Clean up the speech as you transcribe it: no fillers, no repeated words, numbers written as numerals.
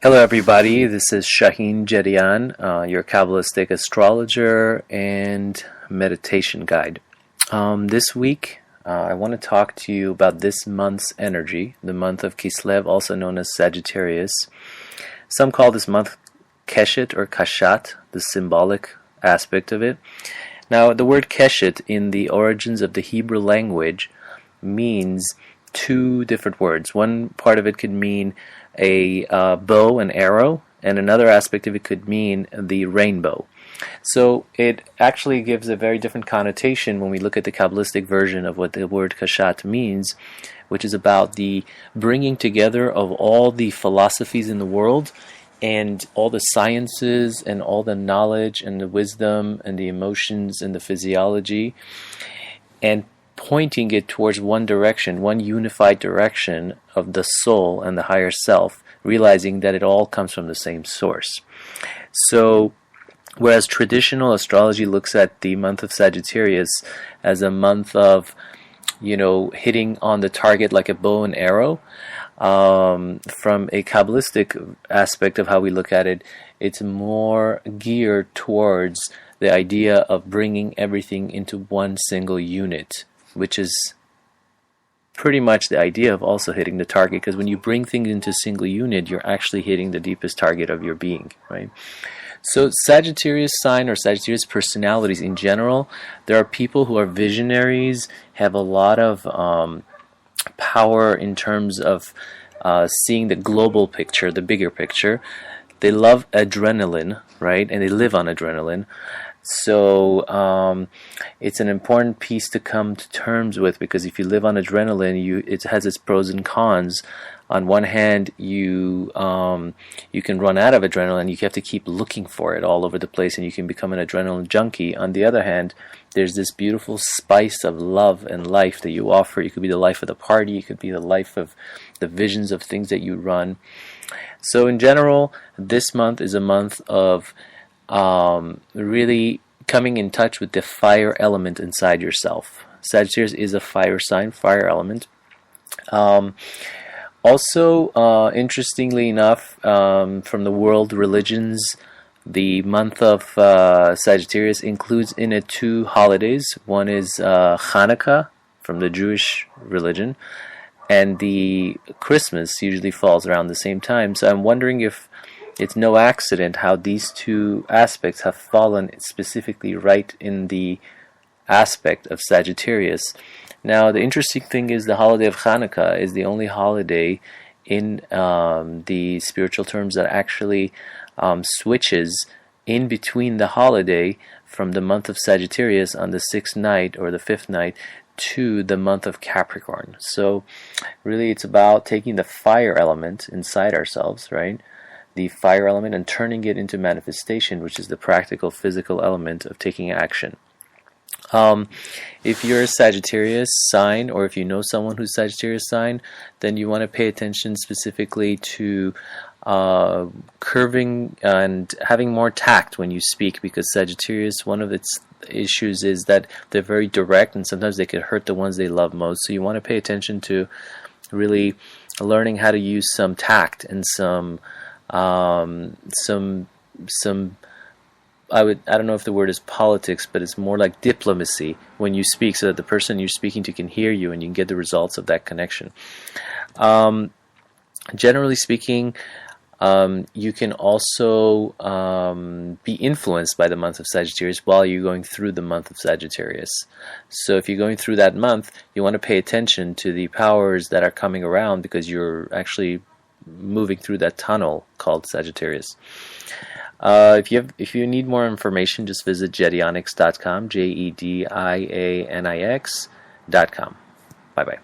Hello everybody, this is Shaheen Jedian, your Kabbalistic astrologer and meditation guide. This week I want to talk to you about this month's energy, the month of Kislev, also known as Sagittarius. Some call this month Keshet or Kashat, the symbolic aspect of it. Now the word Keshet in the origins of the Hebrew language means two different words. One part of it could mean a bow and arrow, and another aspect of it could mean the rainbow. So it actually gives a very different connotation when we look at the Kabbalistic version of what the word kashat means, which is about the bringing together of all the philosophies in the world and all the sciences and all the knowledge and the wisdom and the emotions and the physiology, and pointing it towards one direction, one unified direction of the soul and the higher self, realizing that it all comes from the same source. So, whereas traditional astrology looks at the month of Sagittarius as a month of, hitting on the target like a bow and arrow, from a Kabbalistic aspect of how we look at it, it's more geared towards the idea of bringing everything into one single unit, which is pretty much the idea of also hitting the target, because when you bring things into a single unit, you're actually hitting the deepest target of your being, right? So Sagittarius sign or Sagittarius personalities in general, there are people who are visionaries, have a lot of power in terms of seeing the global picture, the bigger picture. They love adrenaline, right? And they live on adrenaline. So it's an important piece to come to terms with, because if you live on adrenaline, it has its pros and cons. On one hand, you can run out of adrenaline. You have to keep looking for it all over the place, and you can become an adrenaline junkie. On the other hand, there's this beautiful spice of love and life that you offer. You could be the life of the party. You could be the life of the visions of things that you run. So in general, this month is a month of really coming in touch with the fire element inside yourself. Sagittarius is a fire sign, fire element. Also, interestingly enough, from the world religions, the month of Sagittarius includes in it two holidays. One is Hanukkah from the Jewish religion, and the Christmas usually falls around the same time. So I'm wondering if it's no accident how these two aspects have fallen specifically right in the aspect of Sagittarius. Now, the interesting thing is the holiday of Hanukkah is the only holiday in the spiritual terms that actually switches in between the holiday from the month of Sagittarius on the 6th night or the 5th night to the month of Capricorn. So really it's about taking the fire element inside ourselves, right? The fire element, and turning it into manifestation, which is the practical physical element of taking action. If you're a Sagittarius sign, or if you know someone who's Sagittarius sign, then you want to pay attention specifically to curving and having more tact when you speak, because Sagittarius, one of its issues is that they're very direct, and sometimes they could hurt the ones they love most. So you want to pay attention to really learning how to use some tact and some I don't know if the word is politics, but it's more like diplomacy when you speak, so that the person you're speaking to can hear you and you can get the results of that connection. Generally speaking, you can also be influenced by the month of Sagittarius while you're going through the month of Sagittarius. So if you're going through that month, you want to pay attention to the powers that are coming around, because you're actually moving through that tunnel called Sagittarius. If you need more information, just visit jedianix.com, JEDIANIX.com. Bye bye.